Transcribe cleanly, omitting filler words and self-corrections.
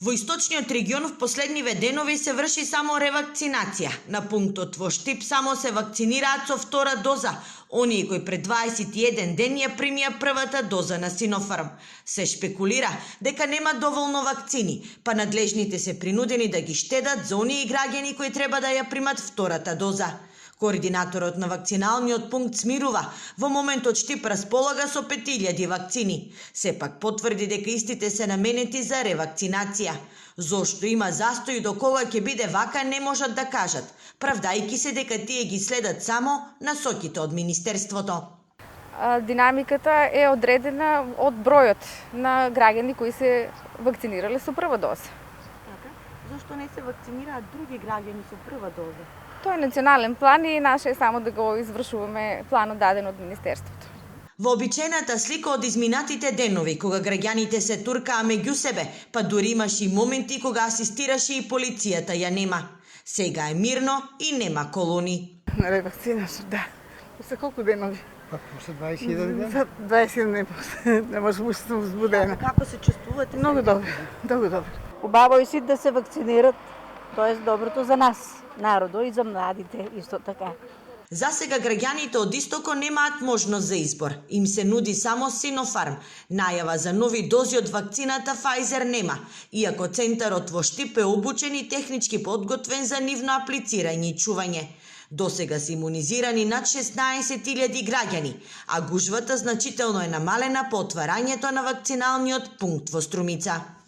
Во источниот регион в последниве денови се врши само ревакцинација. На пунктот во Штип само се вакцинираат со втора доза, оние кои пред 21 ден ја примија првата доза на Синофарм. Се шпекулира дека нема доволно вакцини, па надлежните се принудени да ги штедат за оние граѓани кои треба да ја примат втората доза. Координаторот на вакциналниот пункт смирува, во моментот Штип располага со 5000 вакцини. Сепак потврди дека истите се наменети за ревакцинација. Зошто има застој и до кога ќе биде вака не можат да кажат, правдајќи се дека тие ги следат само насоките од Министерството. Динамиката е одредена од бројот на граѓани кои се вакцинирале со прва доза. Зошто не се вакцинираат други граѓани со прва доза? Тој е национален план и наше е само да го извршуваме планот даден од Министерството. Вообичаената слика од изминатите денови, кога граѓаните се туркаа меѓу себе, па дури имаше и моменти кога асистираше и полицијата ја нема. Сега е мирно и нема колони. На ревакцинација, да. После колку денови? После 21 дена? За 21 дена. Не може да сум возбудена. Како се чувствувате? Многу добро, многу добро. Убаво е сите да се вакцинират, тоа е доброто за нас, народо и за младите исто така. Засега граѓаните од Истокот немаат можност за избор. Им се нуди само Синофарм. Најава за нови дози од вакцината Pfizer нема, иако центарот во Штип е обучен и технички подготвен за нивно аплицирање и чување. Досега се имунизирани над 16.000 граѓани, а гужвата значително е намалена по отварањето на вакциналниот пункт во Струмица.